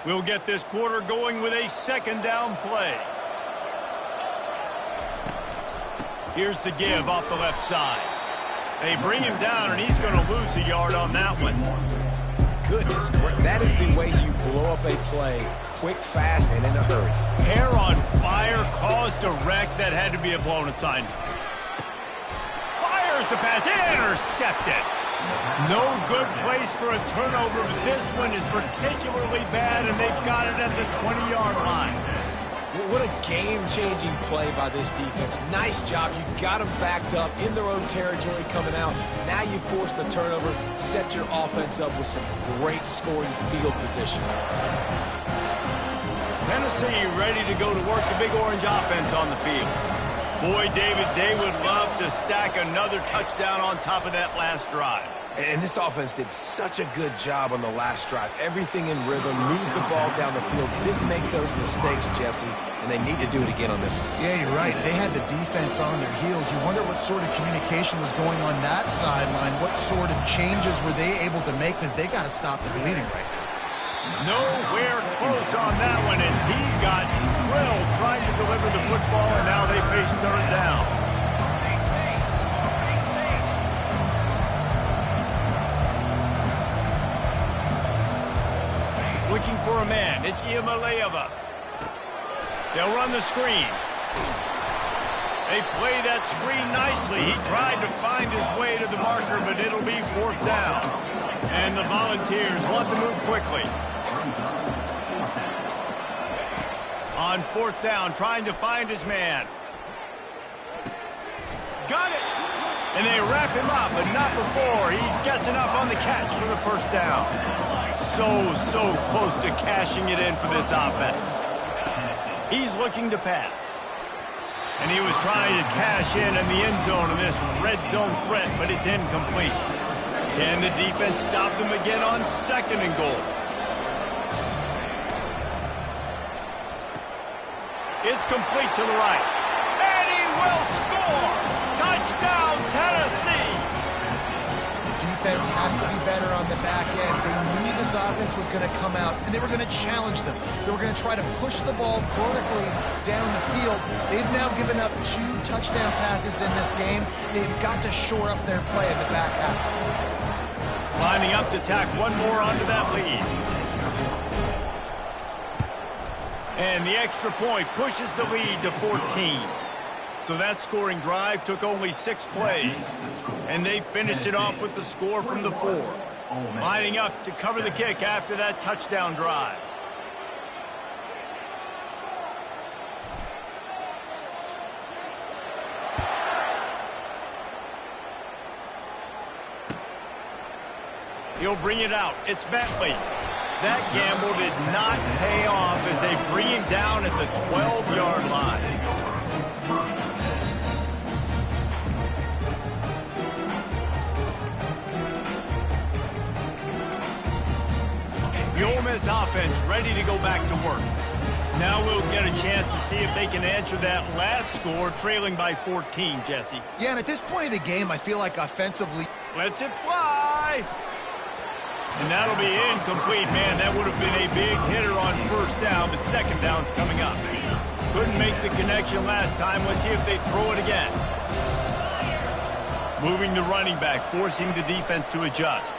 We'll get this quarter going with a second down play. Here's the give off the left side. They bring him down, and he's going to lose a yard on that one. Goodness, that is the way you blow up a play, quick, fast, and in a hurry. Hair on fire, caused a wreck. That had to be a blown assignment. Fires the pass, intercepted. No good place for a turnover, but this one is particularly bad, and they've got it at the 20-yard line. What a game-changing play by this defense. Nice job. You got them backed up in their own territory coming out. Now you force the turnover, set your offense up with some great scoring field position. Tennessee ready to go to work the Big Orange offense on the field. Boy, David, they would love to stack another touchdown on top of that last drive. And this offense did such a good job on the last drive. Everything in rhythm, moved the ball down the field, didn't make those mistakes, Jesse, and they need to do it again on this one. Yeah, you're right. They had the defense on their heels. You wonder what sort of communication was going on that sideline. What sort of changes were they able to make, because they got to stop the bleeding right now. Nowhere close on that one as he got drilled trying to deliver the football, and now they face third down. Looking for a man. It's Iamaleava. They'll run the screen. They play that screen nicely. He tried to find his way to the marker, but it'll be fourth down. And the Volunteers want to move quickly. On fourth down, trying to find his man. Got it! And they wrap him up, but not before. He gets enough on the catch for the first down. So close to cashing it in for this offense. He's looking to pass. And he was trying to cash in the end zone in this red zone threat, but it's incomplete. Can the defense stop them again on second and goal? It's complete to the right. And he will score! Touchdown, Tennessee! Defense has to be better on the back end. They knew this offense was going to come out, and they were going to challenge them. They were going to try to push the ball vertically down the field. They've now given up 2 touchdown passes in this game. They've got to shore up their play in the back half. Lining up to tack one more onto that lead. And the extra point pushes the lead to 14. So that scoring drive took only 6 plays. And they finished it off with the score from the 4. Lining up to cover the kick after that touchdown drive. He'll bring it out. It's Bentley. That gamble did not pay off as they bring him down at the 12-yard line. The Ole Miss offense ready to go back to work. Now we'll get a chance to see if they can answer that last score, trailing by 14, Jesse. Yeah, and at this point of the game, I feel like offensively... Lets it fly! And that'll be incomplete, man. That would have been a big hitter on first down, but second down's coming up. Couldn't make the connection last time. Let's see if they throw it again. Moving the running back, forcing the defense to adjust.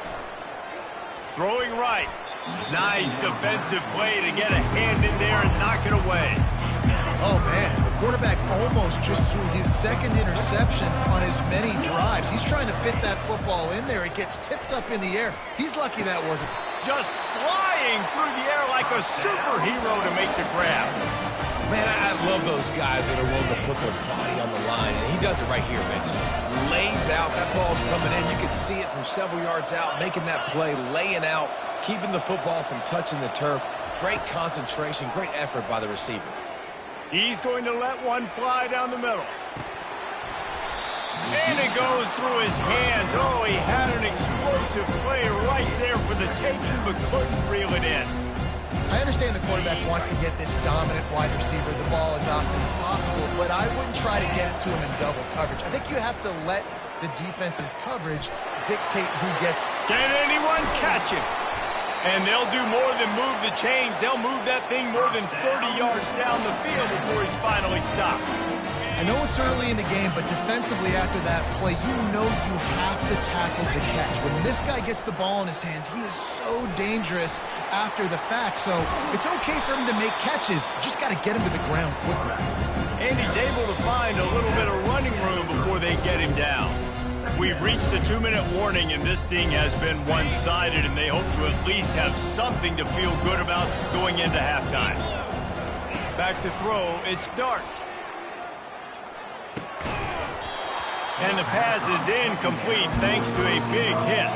Throwing right. Nice defensive play to get a hand in there and knock it away. Oh, man, the quarterback almost just threw his second interception on as many drives. He's trying to fit that football in there. It gets tipped up in the air. He's lucky that wasn't. Just flying through the air like a superhero to make the grab. Man, I love those guys that are willing to put their body on the line, and he does it right here, man. Just lays out. That ball's coming in. You can see it from several yards out, making that play, laying out, keeping the football from touching the turf. Great concentration, great effort by the receiver. He's going to let one fly down the middle. And it goes through his hands. Oh, he had an explosive play right there for the taking, but couldn't reel it in. I understand the quarterback wants to get this dominant wide receiver the ball as often as possible, but I wouldn't try to get it to him in double coverage. I think you have to let the defense's coverage dictate who gets. Can anyone catch him? And they'll do more than move the chains. They'll move that thing more than 30 yards down the field before he's finally stopped. I know it's early in the game, but defensively after that play, you know you have to tackle the catch. When this guy gets the ball in his hands, he is so dangerous after the fact. So it's okay for him to make catches. You just got to get him to the ground quickly. And he's able to find a little bit of running room before they get him down. We've reached the 2-minute warning, and this thing has been one-sided, and they hope to at least have something to feel good about going into halftime. Back to throw, it's Dart. And the pass is incomplete thanks to a big hit.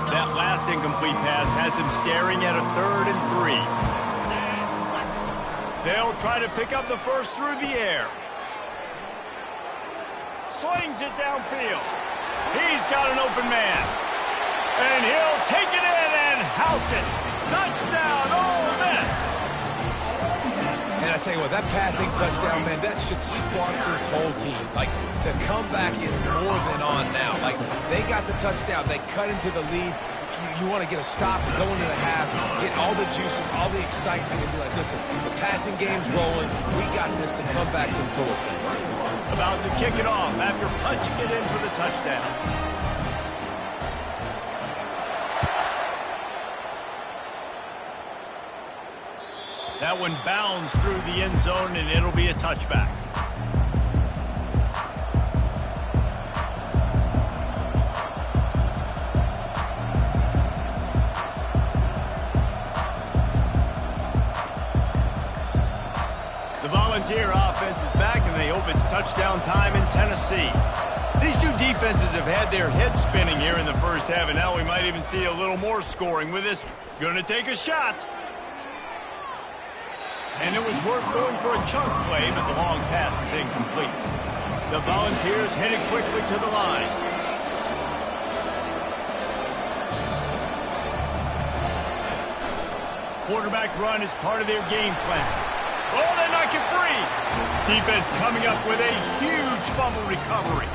That last incomplete pass has him staring at a 3rd and 3. They'll try to pick up the first through the air. Slings it downfield. He's got an open man. And he'll take it in and house it. Touchdown, Ole Miss. And I tell you what, that passing touchdown, man, that should spark this whole team. Like, the comeback is more than on now. Like, they got the touchdown. They cut into the lead. You want to get a stop and go into the half, get all the juices, all the excitement, and be like, listen, the passing game's rolling. We got this. The comeback's in full effect. About to kick it off after punching it in for the touchdown. That one bounds through the end zone, and it'll be a touchback. Volunteer offense is back, and they hope it's touchdown time in Tennessee. These two defenses have had their heads spinning here in the first half, and now we might even see a little more scoring with this. Gonna take a shot. And it was worth going for a chunk play, but the long pass is incomplete. The Volunteers headed quickly to the line. Quarterback run is part of their game plan. Oh, they knock it free. Defense coming up with a huge fumble recovery.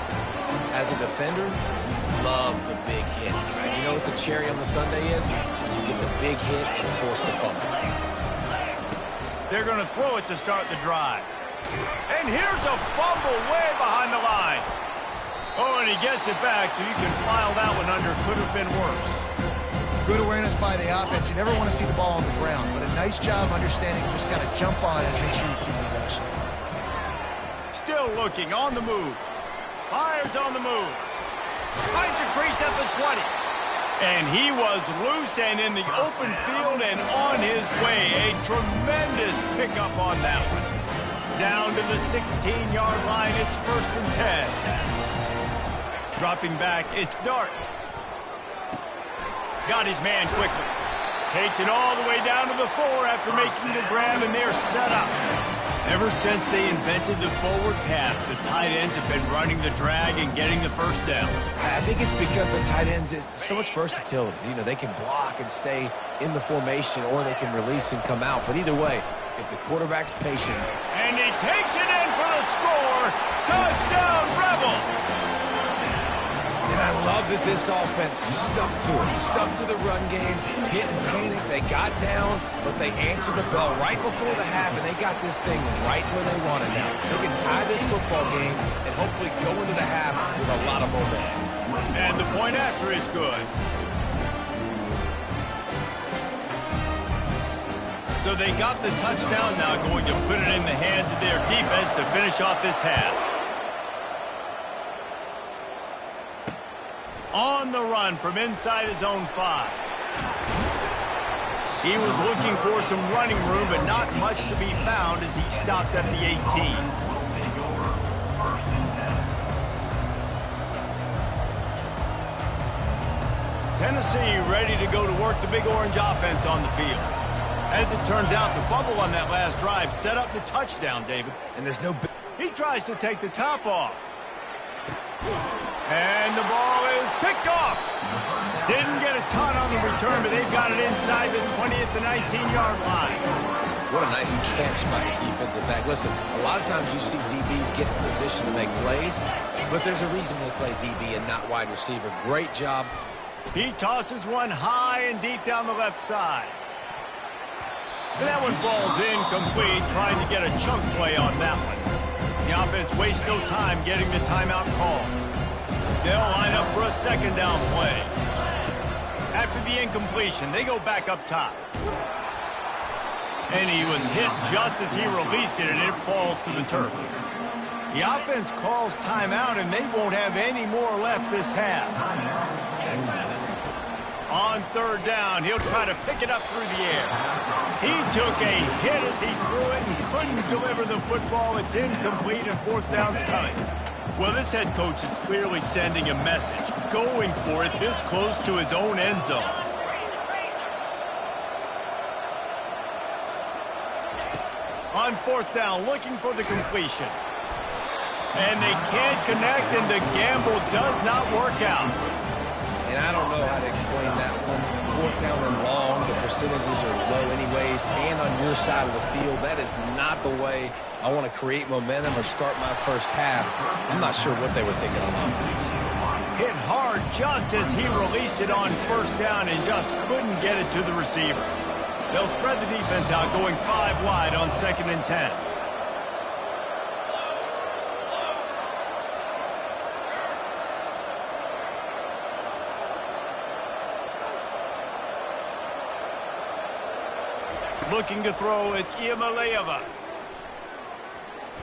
As a defender, love the big hits. And you know what the cherry on the sundae is? When you get the big hit and force the fumble. They're going to throw it to start the drive. And here's a fumble way behind the line. Oh, and he gets it back, so you can file that one under. Could have been worse. Good awareness by the offense. You never want to see the ball on the ground, but a nice job understanding you just got to jump on it and make sure you keep possession. Still looking, on the move. Byers on the move. Finds a crease at the 20. And he was loose and in the open field and on his way. A tremendous pickup on that one. Down to the 16-yard line, it's 1st and 10. Dropping back, it's Dart. Got his man quickly. Takes it all the way down to the 4 after making the grab, and they're set up. Ever since they invented the forward pass, the tight ends have been running the drag and getting the first down. I think it's because the tight ends is so much versatility. You know, they can block and stay in the formation, or they can release and come out. But either way, if the quarterback's patient. And he takes it in for the score. Touchdown, Rebels! And I love that this offense stuck to it, stuck to the run game, didn't panic, they got down, but they answered the bell right before the half, and they got this thing right where they want it now. They can tie this football game and hopefully go into the half with a lot of momentum. And the point after is good. So they got the touchdown, now going to put it in the hands of their defense to finish off this half. On the run from inside his own 5. He was looking for some running room, but not much to be found as he stopped at the 18. Tennessee ready to go to work the Big Orange offense on the field. As it turns out, the fumble on that last drive set up the touchdown, David. And there's no... He tries to take the top off. And the ball is picked off. Didn't get a ton on the return, but they've got it inside the 20 at the 19-yard line. What a nice catch by the defensive back. Listen, a lot of times you see DBs get in position to make plays, but there's a reason they play DB and not wide receiver. Great job. He tosses one high and deep down the left side. And that one falls incomplete, trying to get a chunk play on that one. The offense wastes no time getting the timeout call. They'll line up for a second down play. After the incompletion, they go back up top. And he was hit just as he released it, and it falls to the turf. The offense calls timeout, and they won't have any more left this half. On third down, he'll try to pick it up through the air. He took a hit as he threw it and couldn't deliver the football. It's incomplete, and fourth down's coming. Well, this head coach is clearly sending a message, going for it this close to his own end zone. On fourth down, looking for the completion. And they can't connect, and the gamble does not work out. And I don't know how to explain that one. Fourth down and long, the percentages are low anyways, and on your side of the field, that is not the way I want to create momentum or start my first half. I'm not sure what they were thinking on offense. Hit hard just as he released it on first down and just couldn't get it to the receiver. They'll spread the defense out, going 5 wide on 2nd and 10. Looking to throw, it's Ncaa.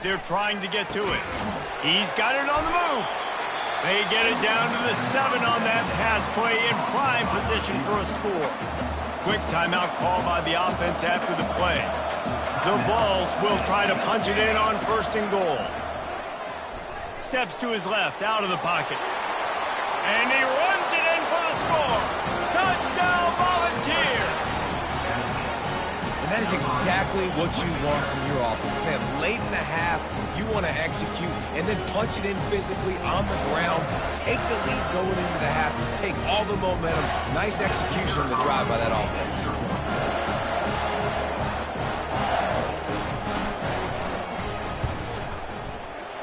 They're trying to get to it. He's got it on the move. They get it down to the 7 on that pass play, in prime position for a score. Quick timeout call by the offense after the play. The Vols will try to punch it in on 1st and goal. Steps to his left, out of the pocket. And he runs it in for the score. Touchdown, Volunteer! That is exactly what you want from your offense, man. Late in the half, you want to execute and then punch it in physically on the ground. Take the lead going into the half. Take all the momentum. Nice execution on the drive by that offense.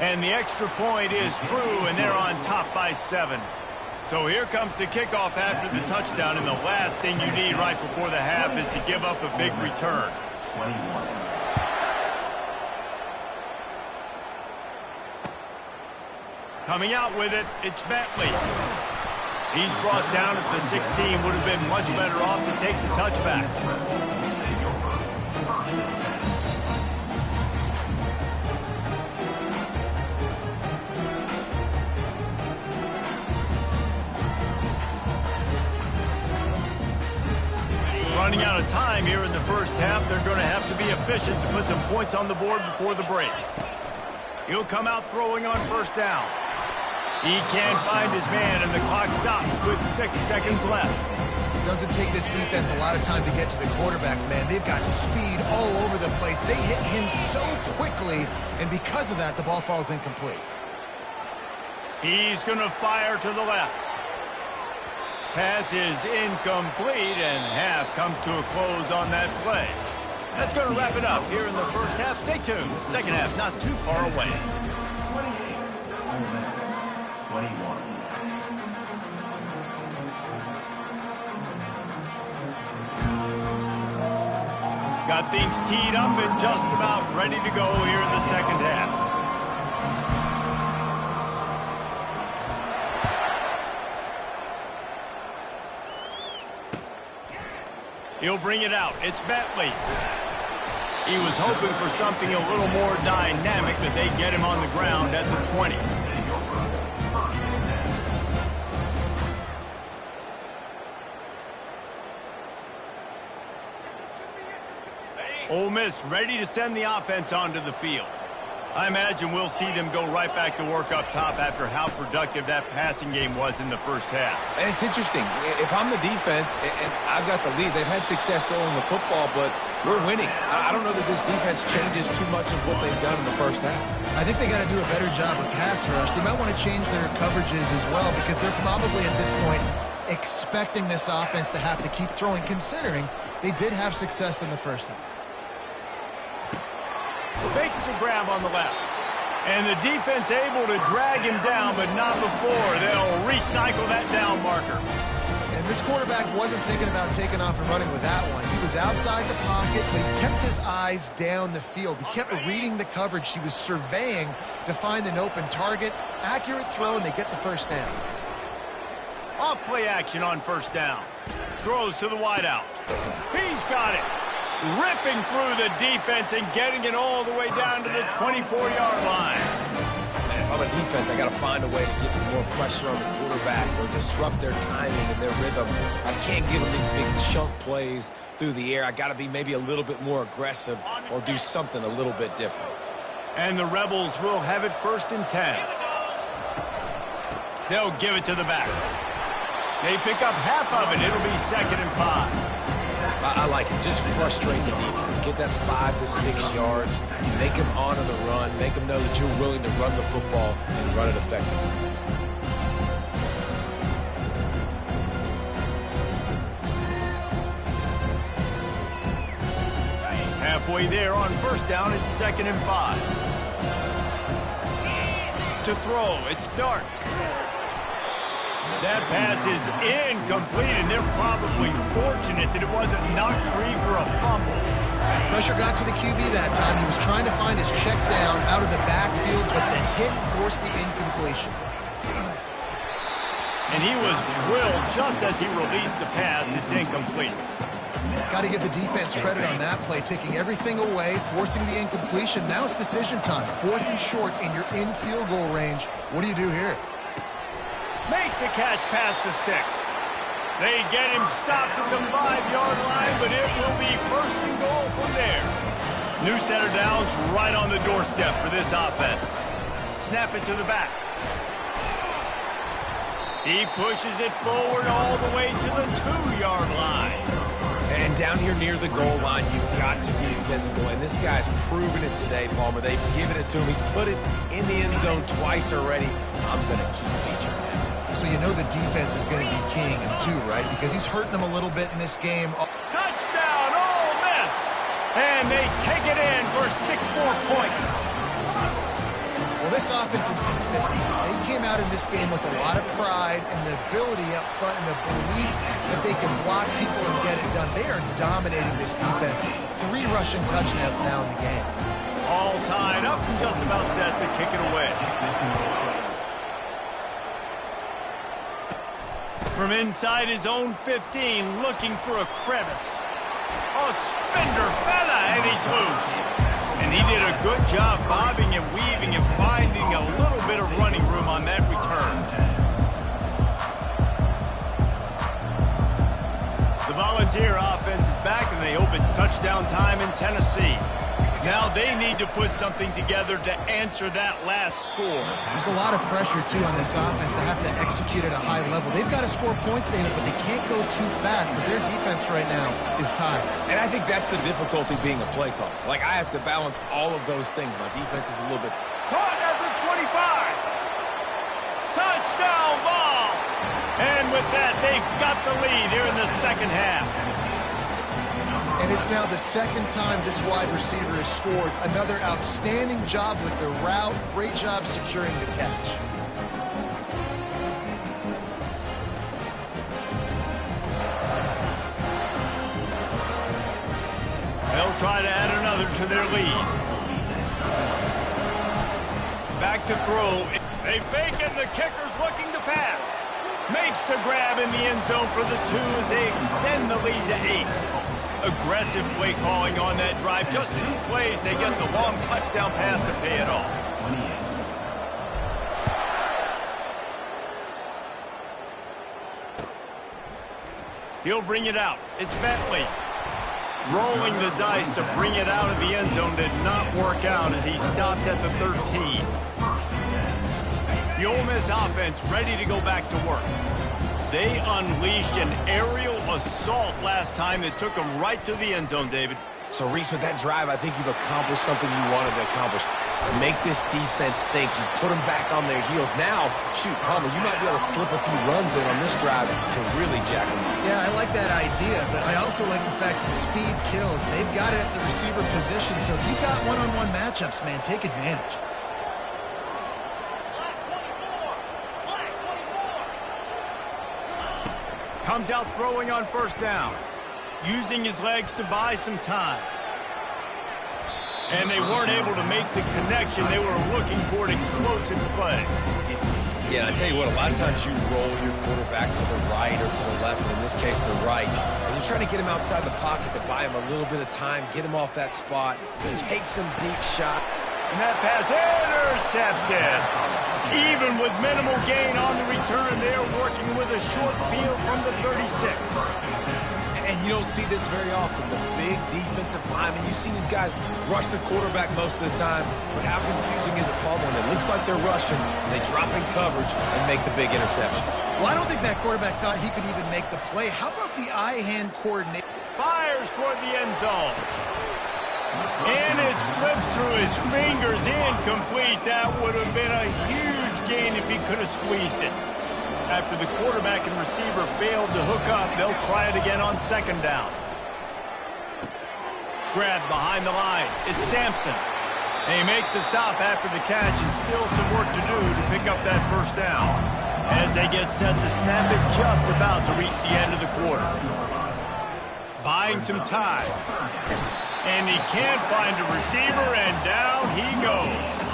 And the extra point is true, and they're on top by 7. So here comes the kickoff after the touchdown, and the last thing you need right before the half is to give up a big return. Coming out with it, it's Bentley. He's brought down at the 16, would have been much better off to take the touchback. Running out of time here in the first half. They're going to have to be efficient to put some points on the board before the break. He'll come out throwing on 1st down. He can't find his man, and the clock stops with 6 seconds left. It doesn't take this defense a lot of time to get to the quarterback, man. They've got speed all over the place. They hit him so quickly, and because of that, the ball falls incomplete. He's going to fire to the left. Pass is incomplete, and half comes to a close on that play. That's going to wrap it up here in the first half. Stay tuned. Second half not too far away. 21. Got things teed up and just about ready to go here in the second half. He'll bring it out. It's Bentley. He was hoping for something a little more dynamic, but they get him on the ground at the 20. Ole Miss ready to send the offense onto the field. I imagine we'll see them go right back to work up top after how productive that passing game was in the first half. And it's interesting. If I'm the defense and I've got the lead, they've had success throwing the football, but we're winning. I don't know that this defense changes too much of what they've done in the first half. I think they got to do a better job with pass rush. They might want to change their coverages as well, because they're probably at this point expecting this offense to have to keep throwing, considering they did have success in the first half. Makes the grab on the left. And the defense able to drag him down, but not before. They'll recycle that down marker. And this quarterback wasn't thinking about taking off and running with that one. He was outside the pocket, but he kept his eyes down the field. He kept reading the coverage. He was surveying to find an open target. Accurate throw, and they get the first down. Off play action on first down. Throws to the wideout. He's got it. Ripping through the defense and getting it all the way down to the 24-yard line. Man, if I'm a defense, I got to find a way to get some more pressure on the quarterback or disrupt their timing and their rhythm. I can't give them these big chunk plays through the air. I got to be maybe a little bit more aggressive or do something a little bit different. And the Rebels will have it 1st and 10. They'll give it to the back. They pick up half of it. It'll be 2nd and 5. I like it. Just frustrate the defense. Get that 5 to 6 yards. Make them honor the run. Make them know that you're willing to run the football and run it effectively. Halfway there on first down, it's 2nd and 5. To throw, it's Dart. That pass is incomplete, and they're probably fortunate that it wasn't knocked free for a fumble. Pressure got to the QB that time. He was trying to find his check down out of the backfield, but the hit forced the incompletion. And he was drilled just as he released the pass. It's incomplete. Got to give the defense credit on that play, taking everything away, forcing the incompletion. Now it's decision time. 4th and short, and you're in field goal range. What do you do here? Makes a catch past the sticks. They get him stopped at the 5-yard line, but it will be 1st and goal from there. New set of downs right on the doorstep for this offense. Snap it to the back. He pushes it forward all the way to the 2-yard line. And down here near the goal line, you've got to be physical. And this guy's proven it today, Palmer. They've given it to him. He's put it in the end zone twice already. I'm going to keep featuring him. So you know the defense is going to be keying him too, right? Because he's hurting them a little bit in this game. Touchdown, Ole Miss! And they take it in for 6 more points. Well, this offense has been physical. They came out in this game with a lot of pride and the ability up front and the belief that they can block people and get it done. They are dominating this defense. 3 rushing touchdowns now in the game. All tied up and just about set to kick it away. From inside his own 15, looking for a crevice. A spender fella, and he's loose. And he did a good job bobbing and weaving and finding a little bit of running room on that return. The Volunteer offense is back, and they hope it's touchdown time in Tennessee. Now they need to put something together to answer that last score. There's a lot of pressure, too, on this offense to have to execute at a high level. They've got to score points, David, but they can't go too fast because their defense right now is tired. And I think that's the difficulty being a play caller. Like, I have to balance all of those things. My defense is a little bit... Caught at the 25. Touchdown ball. And with that, they've got the lead here in the second half. And it's now the 2nd time this wide receiver has scored. Another outstanding job with the route. Great job securing the catch. They'll try to add another to their lead. Back to throw. They fake it. The kicker's looking to pass. Makes the grab in the end zone for the 2 as they extend the lead to 8. Aggressive play calling on that drive. Just 2 plays, they get the long touchdown pass to pay it off. 28. He'll bring it out. It's Bentley. Rolling the dice to bring it out of the end zone did not work out as he stopped at the 13. The Ole Miss offense ready to go back to work. They unleashed an aerial assault last time that took them right to the end zone, David. So, Reese, with that drive, I think you've accomplished something you wanted to accomplish. Make this defense think. You put them back on their heels. Now, shoot, Palmer, you might be able to slip a few runs in on this drive to really jack them up. Yeah, I like that idea, but I also like the fact that speed kills. They've got it at the receiver position, so if you've got one-on-one matchups, man, take advantage. Comes out throwing on first down, using his legs to buy some time. And they weren't able to make the connection. They were looking for an explosive play. Yeah, and I tell you what, a lot of times you roll your quarterback to the right or to the left, and in this case, the right. And you try to get him outside the pocket to buy him a little bit of time, get him off that spot, take some deep shot. And that pass intercepted. Even with minimal gain on the return, they're working with a short field from the 36. And you don't see this very often. The big defensive linemen, you see these guys rush the quarterback most of the time. But how confusing is it, Paul, when it looks like they're rushing, and they drop in coverage and make the big interception? Well, I don't think that quarterback thought he could even make the play. How about the eye-hand coordination? Fires toward the end zone. And it slips through his fingers, incomplete. That would have been a huge gain if he could have squeezed it. After the quarterback and receiver failed to hook up, they'll try it again on second down. Grab behind the line. It's Sampson. They make the stop after the catch, and still some work to do to pick up that first down. As they get set to snap it, just about to reach the end of the quarter. Buying some time. And he can't find a receiver, and down he goes.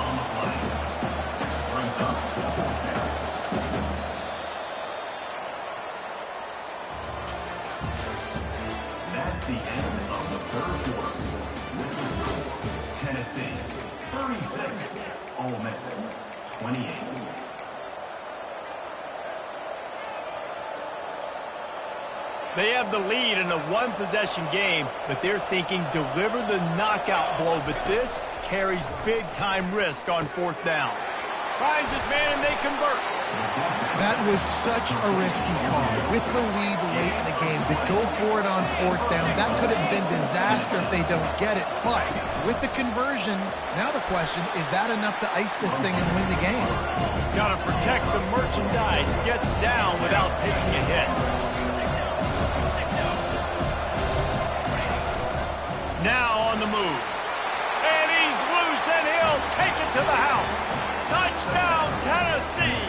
That's the end of the third quarter. With the score, Tennessee 36, Ole Miss 28. They have the lead in a one-possession game, but they're thinking deliver the knockout blow, but this carries big-time risk on fourth down. Finds his man, and they convert. That was such a risky call. With the lead late in the game, to go for it on fourth down, that could have been disaster if they don't get it. But with the conversion, now the question, is that enough to ice this thing and win the game? Got to protect the merchandise. Gets down without taking a hit. Now on the move. And he's loose, and he'll take it to the house. Touchdown, Tennessee!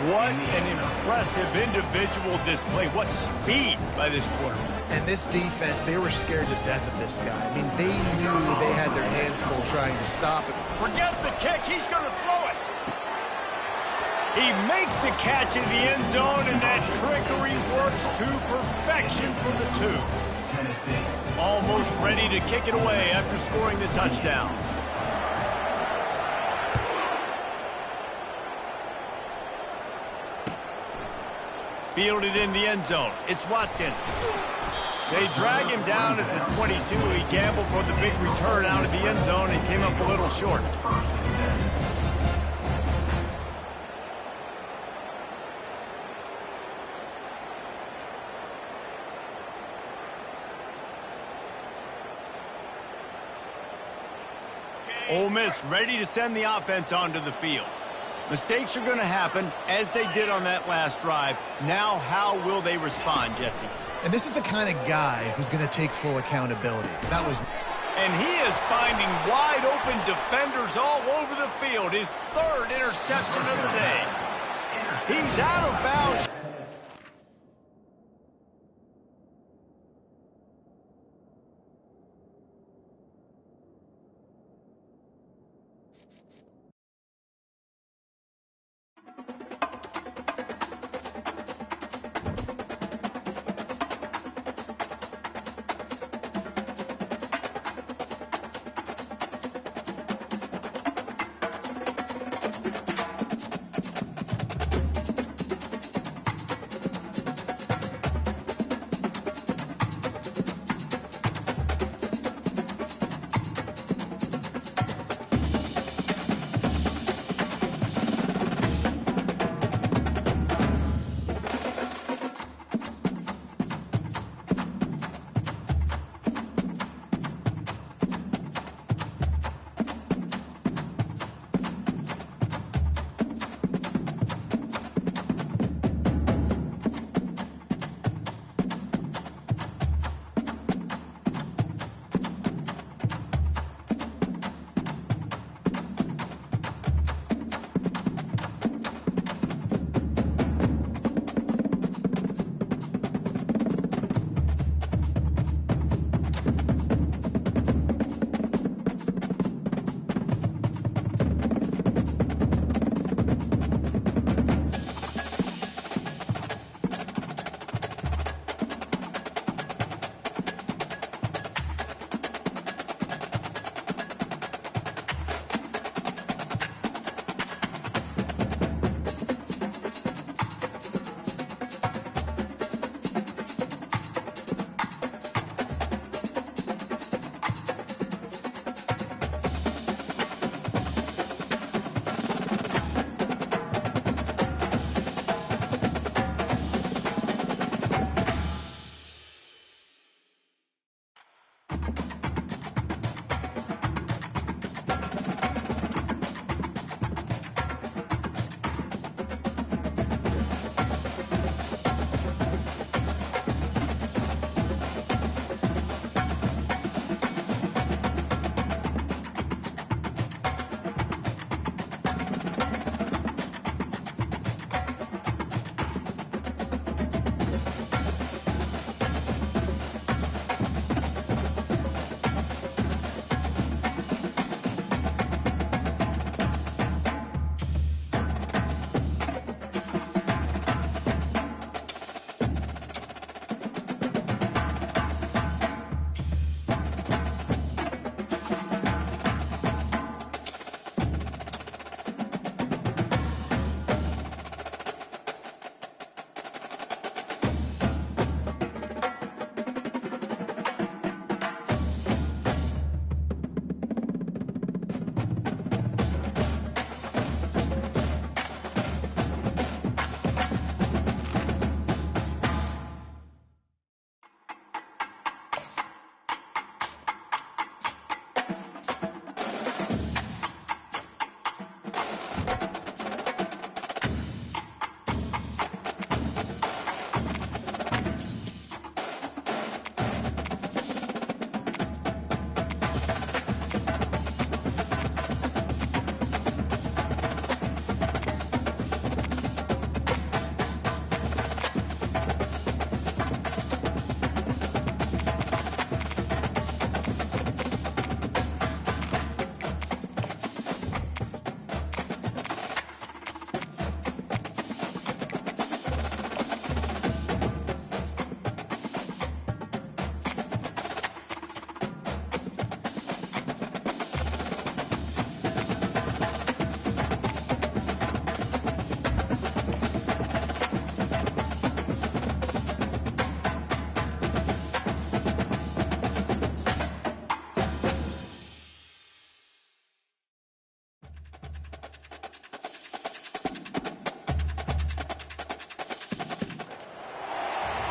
What an impressive individual display. What speed by this quarterback. And this defense, they were scared to death of this guy. I mean, they knew they had their hands full trying to stop it. Forget the kick. He's going to throw it. He makes the catch in the end zone, and that trickery works to perfection for the two. Almost ready to kick it away after scoring the touchdown. Fielded in the end zone. It's Watkins. They drag him down at the 22. He gambled for the big return out of the end zone and came up a little short. Ole Miss ready to send the offense onto the field. Mistakes are going to happen, as they did on that last drive. Now, how will they respond, Jesse? And this is the kind of guy who's going to take full accountability. That was... And he is finding wide-open defenders all over the field. His third interception of the day. He's out of bounds.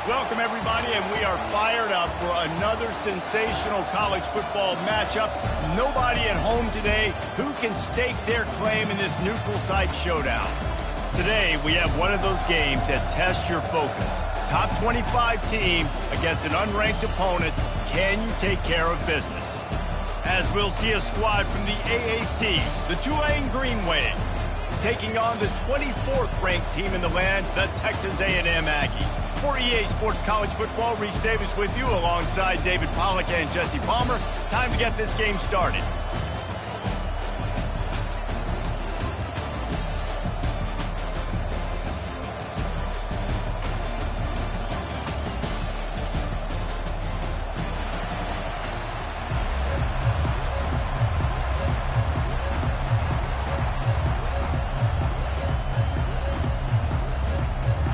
Welcome, everybody, and we are fired up for another sensational college football matchup. Nobody at home today who can stake their claim in this neutral site showdown. Today, we have one of those games that tests your focus. Top 25 team against an unranked opponent. Can you take care of business? As we'll see a squad from the AAC, the Tulane Green Wave, taking on the 24th ranked team in the land, the Texas A&M Aggies. For EA Sports College Football, Reese Davis with you alongside David Pollack and Jesse Palmer. Time to get this game started.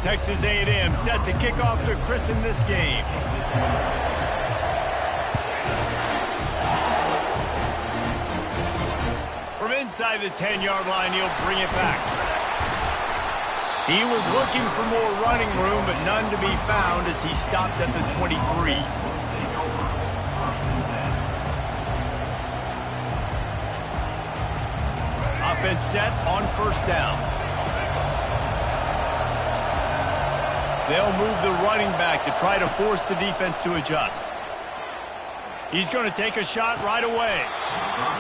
Texas A&M set to kick off to christen this game. From inside the 10-yard line, he'll bring it back. He was looking for more running room, but none to be found as he stopped at the 23. Offense set on first down. They'll move the running back to try to force the defense to adjust. He's going to take a shot right away.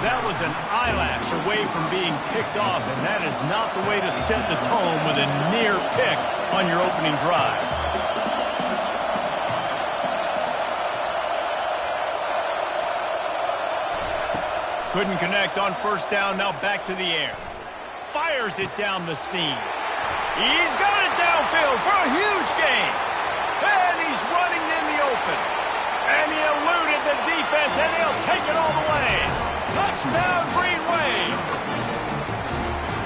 That was an eyelash away from being picked off, and that is not the way to set the tone with a near pick on your opening drive. Couldn't connect on first down, now back to the air. Fires it down the seam. He's got it downfield for a huge gain. And he's running in the open. And he eluded the defense, and he'll take it all the way. Touchdown, Green Wave.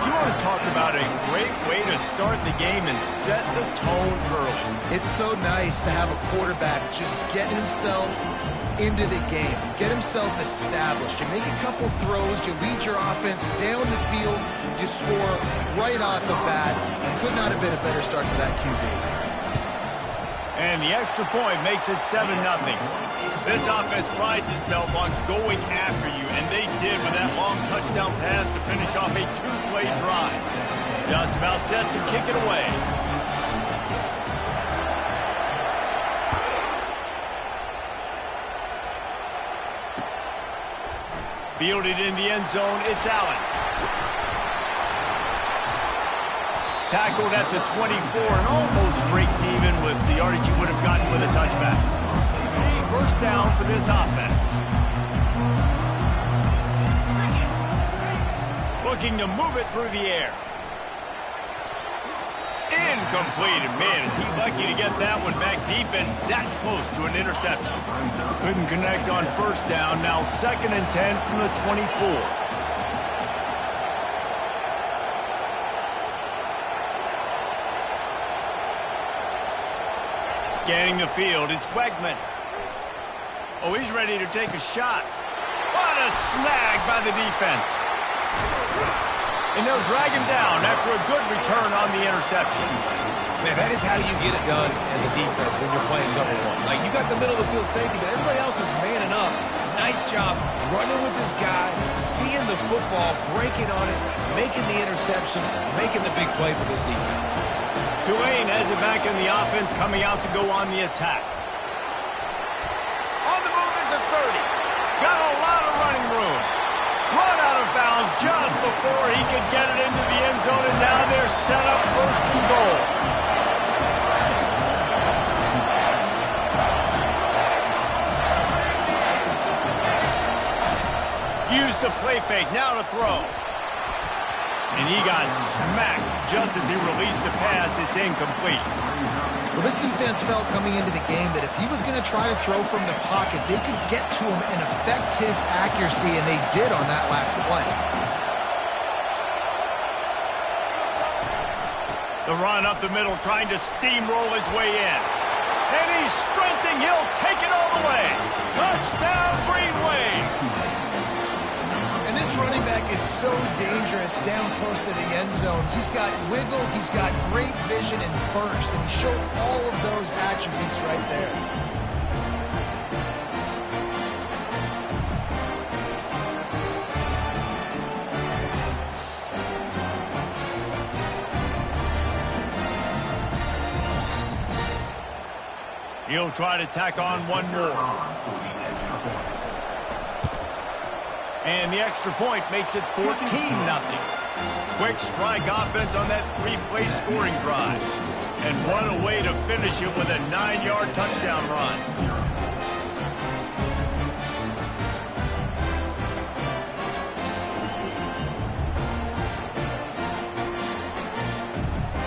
You want to talk about a great way to start the game and set the tone early. It's so nice to have a quarterback just get himself into the game, get himself established. You make a couple throws, you lead your offense down the field, you score right off the bat. Could not have been a better start for that QB. And the extra point makes it 7-0. This offense prides itself on going after you, and they did with that long touchdown pass to finish off a 2-play drive. Just about set to kick it away. Fielded in the end zone, it's Allen. Tackled at the 24 and almost breaks even with the yardage he would have gotten with a touchback. First down for this offense. Looking to move it through the air. Incomplete. And man, is he lucky to get that one back. Defense that close to an interception. Couldn't connect on first down. Now 2nd and 10 from the 24. Scanning the field, it's Wegman. Oh, he's ready to take a shot. What a snag by the defense. And they'll drag him down after a good return on the interception. Man, that is how you get it done as a defense when you're playing cover one. Like, you got the middle of the field safety, but everybody else is manning up. Nice job running with this guy, seeing the football, breaking on it, making the interception, making the big play for this defense. Tulane has it back in the offense, coming out to go on the attack. On the move at the 30. Got a lot of running room. Run out of bounds just before he could get it into the end zone, and now they're set up 1st and goal. Used the play fake, now to throw. And he got smacked just as he released the pass. It's incomplete. Well, this defense felt coming into the game that if he was going to try to throw from the pocket, they could get to him and affect his accuracy, and they did on that last play. The run up the middle, trying to steamroll his way in. And he's sprinting. He'll take it all the way. Touchdown, Green Wave. This running back is so dangerous down close to the end zone. He's got wiggle, he's got great vision and burst, and he showed all of those attributes right there. He'll try to tack on one more. And the extra point makes it 14-0. Quick strike offense on that 3-play scoring drive. And what a way to finish it with a 9-yard touchdown run.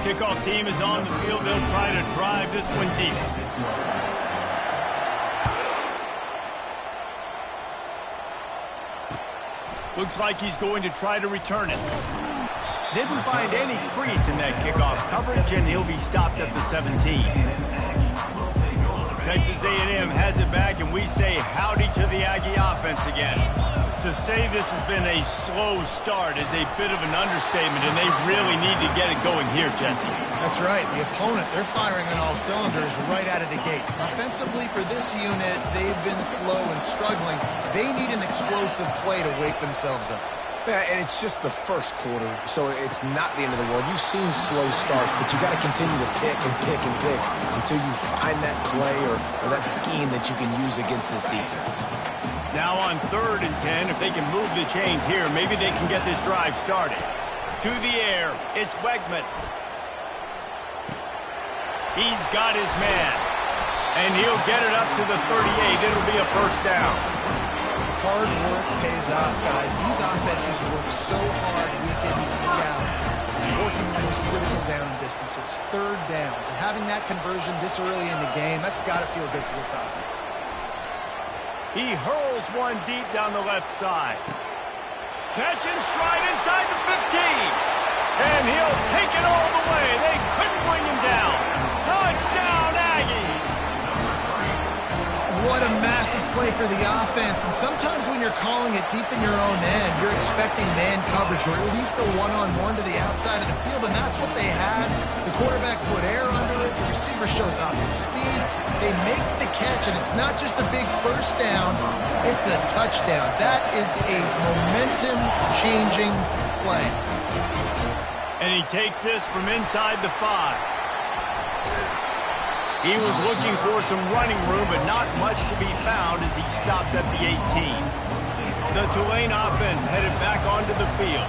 Kickoff team is on the field. They'll try to drive this one deep. Looks like he's going to try to return it. Didn't find any crease in that kickoff coverage, and he'll be stopped at the 17. Texas A&M has it back, and we say howdy to the Aggie offense again. To say this has been a slow start is a bit of an understatement, and they really need to get it going here, Jesse. That's right. The opponent, they're firing on all cylinders right out of the gate. Offensively for this unit, they've been slow and struggling. They need an explosive play to wake themselves up. Yeah, and it's just the first quarter, so it's not the end of the world. You've seen slow starts, but you got to continue to pick and pick and pick until you find that play or that scheme that you can use against this defense. Now on 3rd and 10, if they can move the chains here, maybe they can get this drive started. To the air, it's Wegman. He's got his man, and he'll get it up to the 38. It'll be a first down. Hard work pays off, guys. These offenses work so hard week in, week out, working those critical down distances, 3rd downs, and having that conversion this early in the game, that's got to feel good for this offense. He hurls one deep down the left side. Catch and stride inside the 15. And he'll take it all the way. They couldn't bring him down. Touchdown, Aggie. What a massive play for the offense. And sometimes when you're calling it deep in your own end, you're expecting man coverage or at least the one-on-one to the outside of the field, and that's what they had. The quarterback put air under it. Receiver shows off his speed. They make the catch, and it's not just a big first down. It's a touchdown. That is a momentum-changing play. And he takes this from inside the 5. He was looking for some running room, but not much to be found as he stopped at the 18. The Tulane offense headed back onto the field.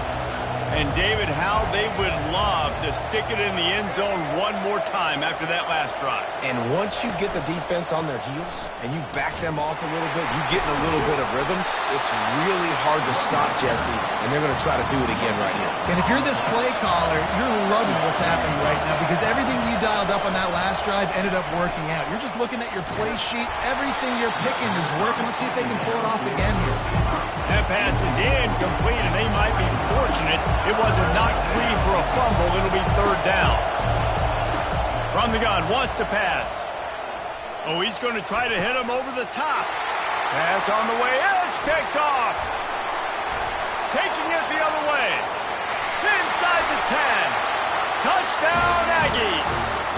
And David, how they would love to stick it in the end zone one more time after that last drive. And once you get the defense on their heels and you back them off a little bit, you get in a little bit of rhythm, it's really hard to stop, Jesse, and they're going to try to do it again right here. And if you're this play caller, you're loving what's happening right now because everything you dialed up on that last drive ended up working out. You're just looking at your play sheet. Everything you're picking is working. Let's see if they can pull it off again here. That pass is incomplete, and they might be fortunate it wasn't knocked free for a fumble. It'll be third down. From the gun, wants to pass. Oh, he's going to try to hit him over the top. Pass on the way. It's picked off. Taking it the other way. Inside the 10. Touchdown, Aggies.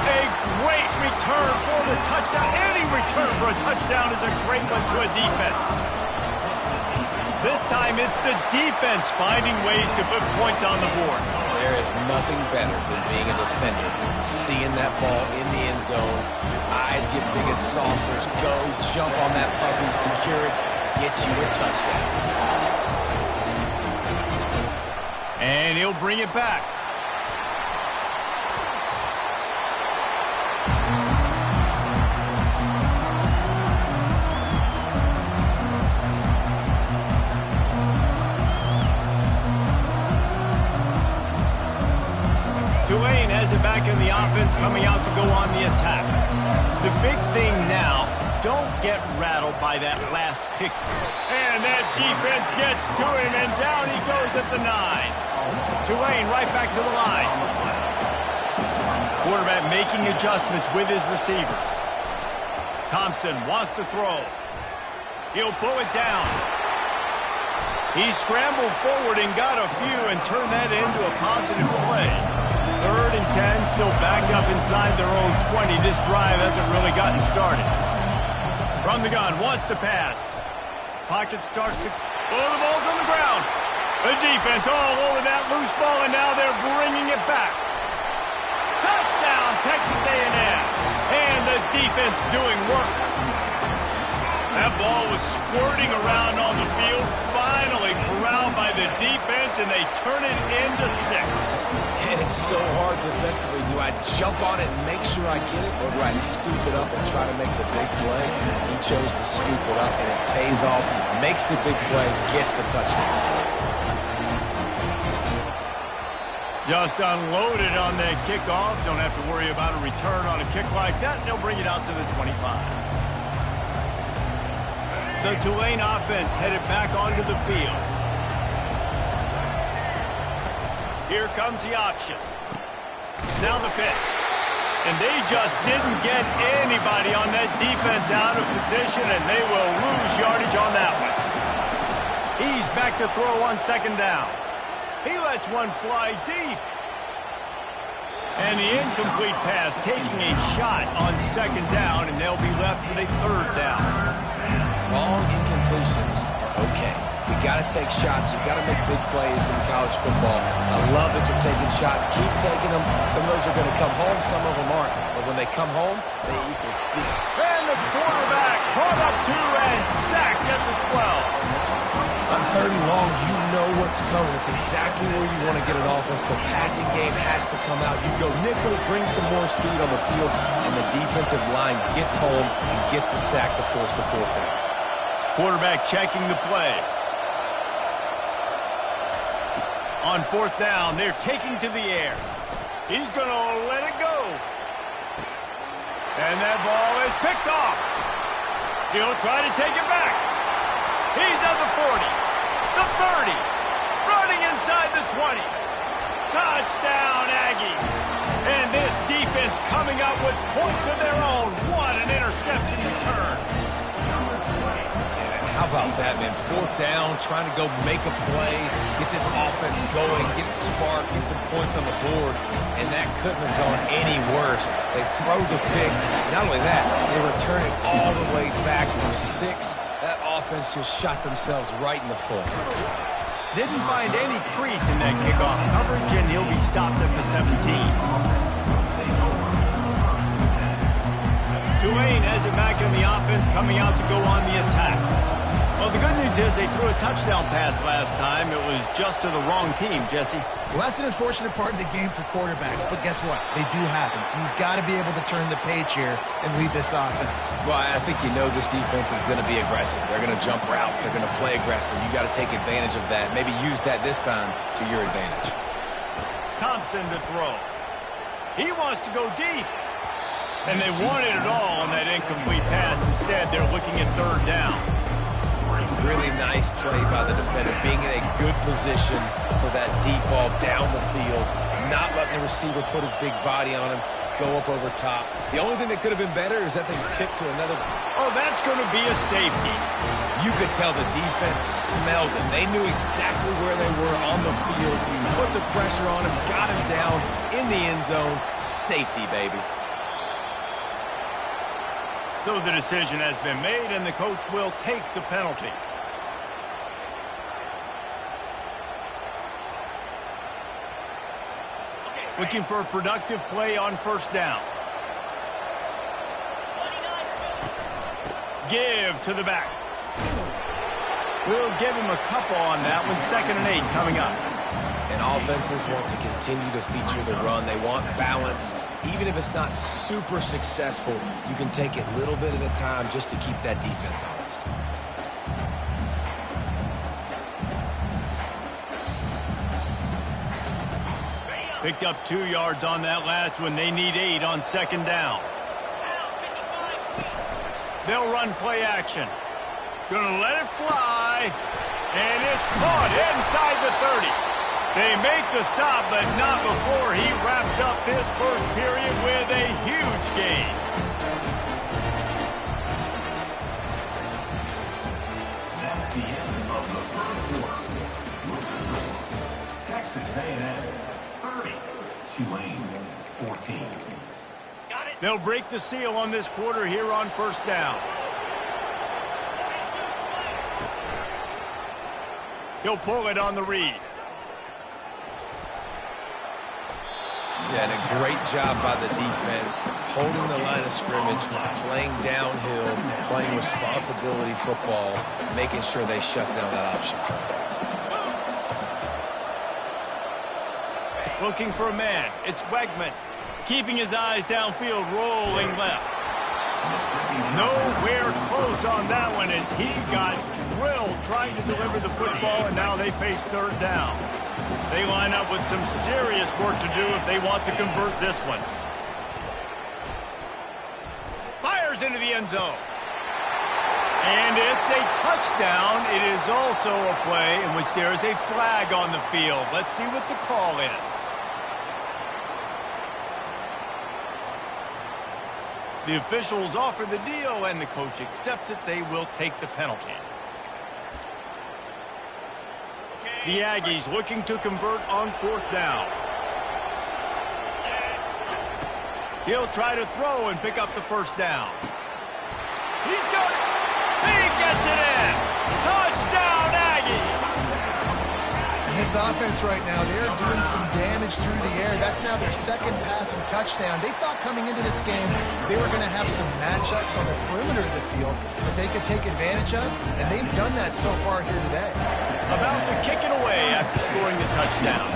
A great return for the touchdown. Any return for a touchdown is a great one to a defense. This time it's the defense finding ways to put points on the board. There is nothing better than being a defender. Seeing that ball in the end zone, your eyes get big as saucers, go, jump on that puppy, secure it, get you a touchdown. And he'll bring it back. Tulane has it back in the offense, coming out to go on the attack. The big thing now, don't get rattled by that last pick. And that defense gets to him, and down he goes at the 9. Tulane right back to the line. Quarterback making adjustments with his receivers. Thompson wants to throw. He'll pull it down. He scrambled forward and got a few and turned that into a positive play. Third and 10, still backed up inside their own 20. This drive hasn't really gotten started. From the gun, wants to pass. Pocket starts to... Oh, the ball's on the ground. The defense all over that loose ball, and now they're bringing it back. Touchdown, Texas A&M. And the defense doing work. That ball was squirting around on the field, finally corralled by the defense, and they turn it into 6. And it's so hard defensively. Do I jump on it and make sure I get it, or do I scoop it up and try to make the big play? He chose to scoop it up, and it pays off, makes the big play, gets the touchdown. Just unloaded on that kickoff. Don't have to worry about a return on a kick like that. They'll bring it out to the 25. The Tulane offense headed back onto the field. Here comes the option. Now the pitch. And they just didn't get anybody on that defense out of position, and they will lose yardage on that one. He's back to throw on second down. He lets one fly deep. And the incomplete pass taking a shot on second down, and they'll be left with a third down. Long incompletions are okay. We got to take shots. You got to make big plays in college football. I love that you're taking shots. Keep taking them. Some of those are going to come home. Some of them aren't. But when they come home, they equal big. And the quarterback brought up 2 and sacked at the 12. On third and long, you know what's coming. It's exactly where you want to get an offense. The passing game has to come out. You go nickel, bring some more speed on the field, and the defensive line gets home and gets the sack to force the fourth down. Quarterback checking the play. On fourth down, they're taking to the air. He's going to let it go. And that ball is picked off. He'll try to take it back. He's at the 40, the 30, running inside the 20. Touchdown, Aggies. And this defense coming up with points of their own. What an interception return. How How about that, man? Fourth down, trying to go make a play, get this offense going, get it sparked, get some points on the board, and that couldn't have gone any worse. They throw the pick. Not only that, they return it all the way back for 6. That offense just shot themselves right in the foot. Didn't find any crease in that kickoff coverage, and he'll be stopped at the 17. Tulane has it back in the offense, coming out to go on the attack. Well, the good news is they threw a touchdown pass last time. It was just to the wrong team, Jesse. Well, that's an unfortunate part of the game for quarterbacks, but guess what? They do happen, so you've got to be able to turn the page here and lead this offense. Well, I think you know this defense is going to be aggressive. They're going to jump routes. They're going to play aggressive. You got to take advantage of that. Maybe use that this time to your advantage. Thompson to throw. He wants to go deep. And they wanted it all on that incomplete pass. Instead, they're looking at third down. Really nice play by the defender, being in a good position for that deep ball down the field, not letting the receiver put his big body on him, go up over top. The only thing that could have been better is that they tipped to another. Oh, that's going to be a safety. You could tell the defense smelled it. They knew exactly where they were on the field, put the pressure on him, got him down in the end zone. Safety, baby. So the decision has been made, and the coach will take the penalty. Looking for a productive play on first down. Give to the back. We'll give him a couple on that one. 2nd and 8 coming up. And offenses want to continue to feature the run. They want balance. Even if it's not super successful, you can take it little bit at a time just to keep that defense honest. Picked up 2 yards on that last one. They need 8 on 2nd down. They'll run play action. Gonna let it fly. And it's caught inside the 30. They make the stop, but not before he wraps up this first period with a huge gain. That's the end of the first quarter. With the score, Texas A&M 30, Tulane 14. They'll break the seal on this quarter here on first down. He'll pull it on the read. Yeah, and a great job by the defense, holding the line of scrimmage, playing downhill, playing responsibility football, making sure they shut down that option. Looking for a man. It's Wegman. Keeping his eyes downfield, rolling left. Nowhere close on that one as he got drilled trying to deliver the football, and now they face third down. They line up with some serious work to do if they want to convert this one. Fires into the end zone. And it's a touchdown. It is also a play in which there is a flag on the field. Let's see what the call is. The officials offer the deal, and the coach accepts it. They will take the penalty. The Aggies looking to convert on 4th down. He'll try to throw and pick up the first down. He's got it. He gets it in. Touchdown, Aggies. And this offense right now, they're doing some damage through the air. That's now their 2nd passing touchdown. They thought coming into this game they were going to have some matchups on the perimeter of the field that they could take advantage of, and they've done that so far here today. About to kick it away after scoring the touchdown.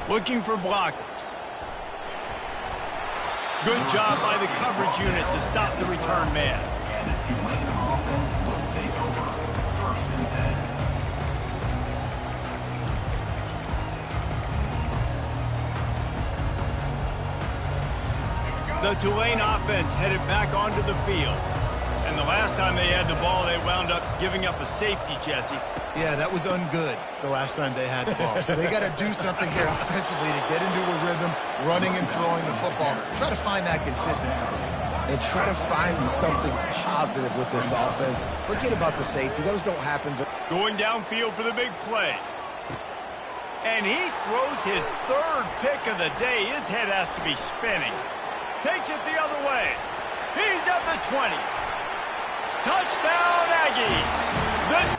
Looking for blockers. Good job by the coverage unit to stop the return man. And the Tulane offense will take over 1st and 10. The Tulane offense headed back onto the field. And the last time they had the ball, they wound up giving up a safety, Jesse. Yeah, that was ungood the last time they had the ball. So they got to do something here offensively to get into a rhythm, running and throwing the football. Try to find that consistency. and try to find something positive with this offense. Forget about the safety. Those don't happen. Going downfield for the big play. And he throws his third pick of the day. His head has to be spinning. Takes it the other way. He's at the 20. Touchdown, Aggies.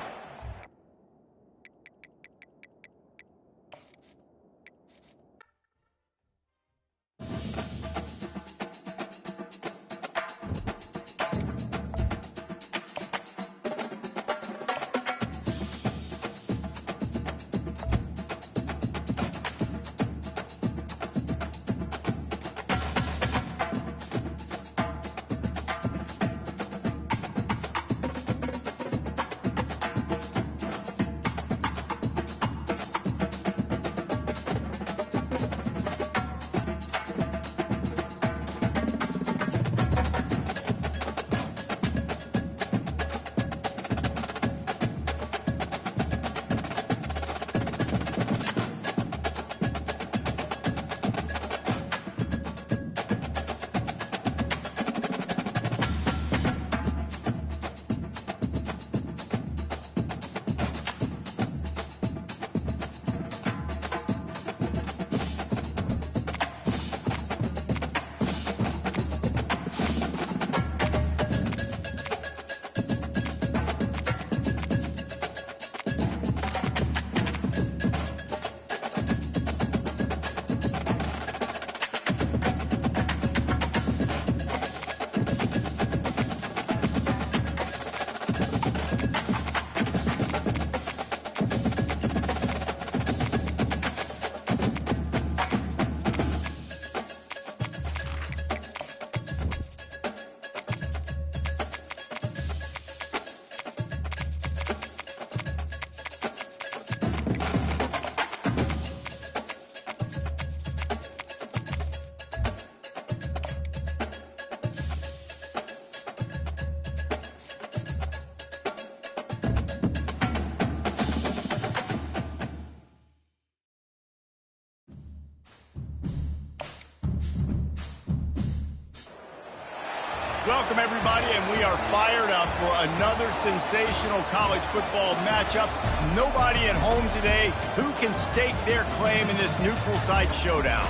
Welcome, everybody, and we are fired up for another sensational college football matchup. Nobody at home today who can stake their claim in this neutral site showdown.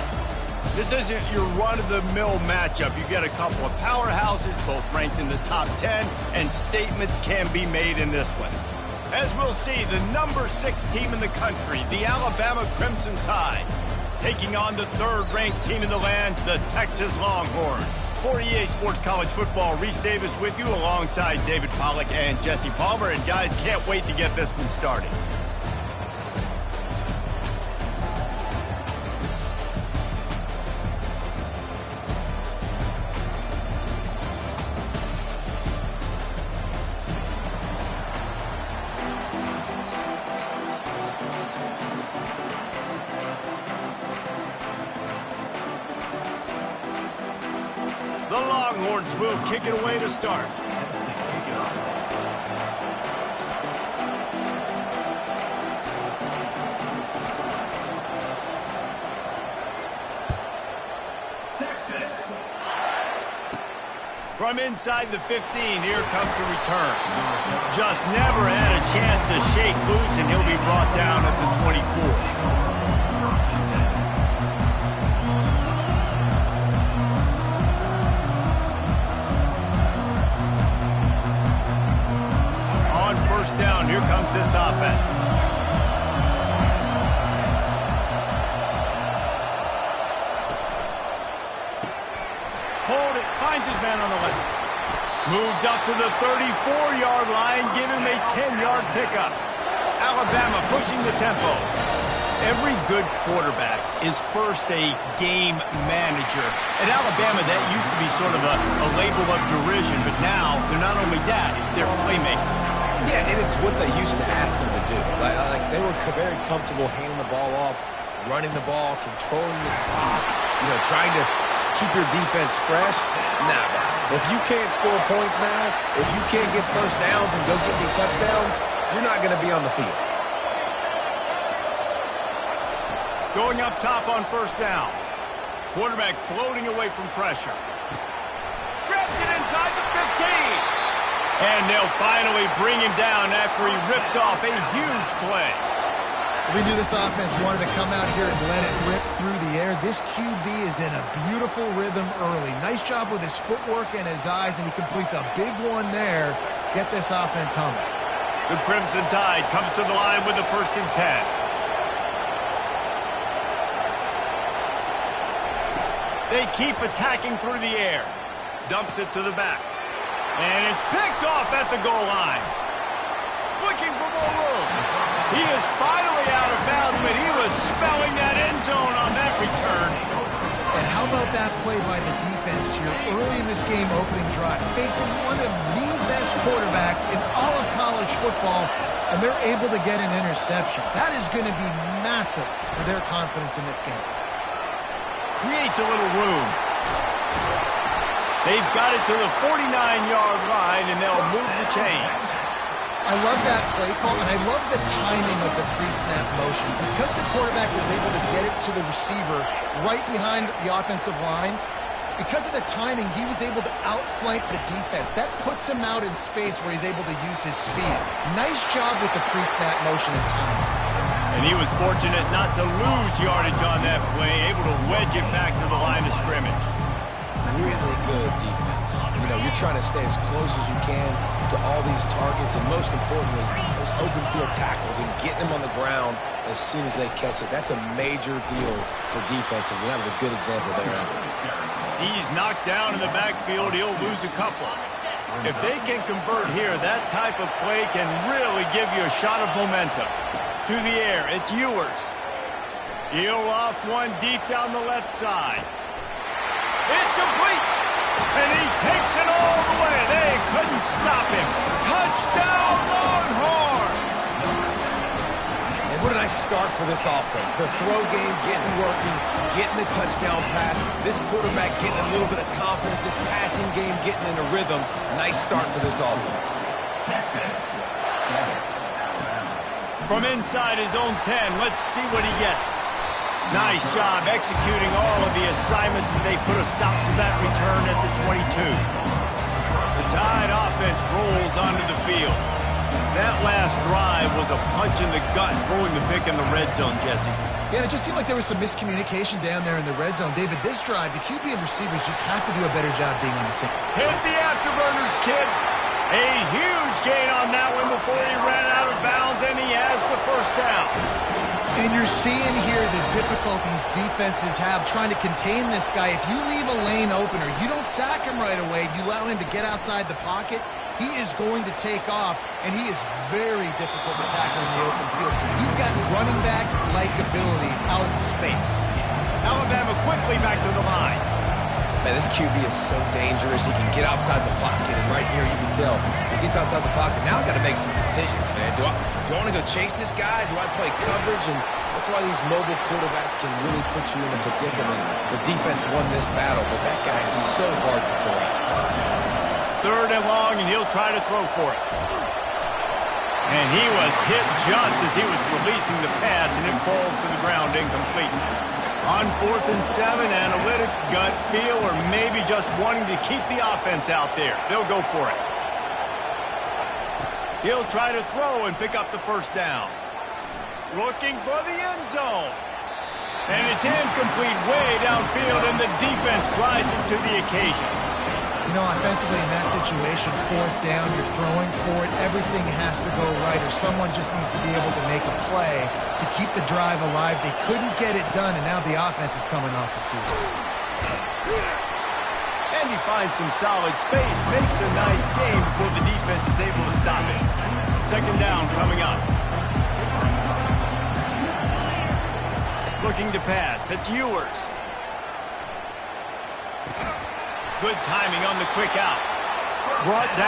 This isn't your run-of-the-mill matchup. You get a couple of powerhouses, both ranked in the top 10, and statements can be made in this one. As we'll see, the number 6 team in the country, the Alabama Crimson Tide, taking on the third-ranked team in the land, the Texas Longhorns. For EA Sports College Football, Reese Davis with you alongside David Pollack and Jesse Palmer. And guys, can't wait to get this one started. The Longhorns will kick it away to start. Texas. From inside the 15, here comes the return. Just never had a chance to shake loose, and he'll be brought down at the 24. Down, here comes this offense. Hold it, finds his man on the left. Moves up to the 34-yard line, give him a 10-yard pickup. Alabama pushing the tempo. Every good quarterback is first a game manager. At Alabama, that used to be sort of a label of derision, but now they're not only that, they're playmakers. Yeah, and it's what they used to ask them to do. Like they were very comfortable handing the ball off, running the ball, controlling the clock, trying to keep your defense fresh. Nah, if you can't score points now, if you can't get first downs and go get me touchdowns, you're not going to be on the field. Going up top on first down. Quarterback floating away from pressure. Grabs And they'll finally bring him down after he rips off a huge play. We knew this offense wanted to come out here and let it rip through the air. This QB is in a beautiful rhythm early. Nice job with his footwork and his eyes, and he completes a big one there. Get this offense humming. The Crimson Tide comes to the line with the 1st and 10. They keep attacking through the air. Dumps it to the back. And it's picked off at the goal line. Looking for more room. He is finally out of bounds, but he was spelling that end zone on that return. And how about that play by the defense here early in this game opening drive, facing one of the best quarterbacks in all of college football, and they're able to get an interception. That is going to be massive for their confidence in this game. Creates a little room. They've got it to the 49-yard line, and they'll move the chains. I love that play call, and I love the timing of the pre-snap motion. Because the quarterback was able to get it to the receiver right behind the offensive line, because of the timing, he was able to outflank the defense. That puts him out in space where he's able to use his speed. Nice job with the pre-snap motion and timing. And he was fortunate not to lose yardage on that play, able to wedge it back to the line of scrimmage. Really good defense. You know, you're trying to stay as close as you can to all these targets, and most importantly, those open field tackles and getting them on the ground as soon as they catch it. That's a major deal for defenses, and that was a good example there. He's knocked down in the backfield. He'll lose a couple. If they can convert here, that type of play can really give you a shot of momentum. To the air, it's Ewers. He'll off one deep down the left side. It's complete, and he takes it all the way. They couldn't stop him. Touchdown, Longhorns! And what a nice start for this offense. The throw game getting working, getting the touchdown pass. This quarterback getting a little bit of confidence. This passing game getting in a rhythm. Nice start for this offense. From inside his own 10, let's see what he gets. Nice job executing all of the assignments as they put a stop to that return at the 22. The Tide offense rolls onto the field. That last drive was a punch in the gut, throwing the pick in the red zone, Jesse. Yeah, it just seemed like there was some miscommunication down there in the red zone. David, this drive, the QB and receivers just have to do a better job being on the same. Hit the afterburners, kid. A huge gain on that one before he ran out of bounds, and he has the 1st down. And you're seeing here the difficulties defenses have trying to contain this guy. If you leave a lane open or you don't sack him right away, you allow him to get outside the pocket, he is going to take off, and he is very difficult to tackle in the open field. He's got running back-like ability out in space. Alabama quickly back to the line. Man, this QB is so dangerous. He can get outside the pocket, and right here you can tell he gets outside the pocket. Now I've got to make some decisions, man. Do I want to go chase this guy? Do I play coverage? And that's why these mobile quarterbacks can really put you in a predicament. The defense won this battle, but that guy is so hard to correct. 3rd and long, and he'll try to throw for it. And he was hit just as he was releasing the pass, and it falls to the ground incomplete. On 4th and 7, analytics, gut feel, or maybe just wanting to keep the offense out there. They'll go for it. He'll try to throw and pick up the 1st down. Looking for the end zone. And it's incomplete way downfield, and the defense rises to the occasion. You know, offensively in that situation, 4th down, you're throwing for it. Everything has to go right, or someone just needs to be able to make a play to keep the drive alive. They couldn't get it done, and now the offense is coming off the field. And he finds some solid space, makes a nice game before the defense is able to stop it. 2nd down coming up. Looking to pass. It's Ewers. Good timing on the quick out. Brought down.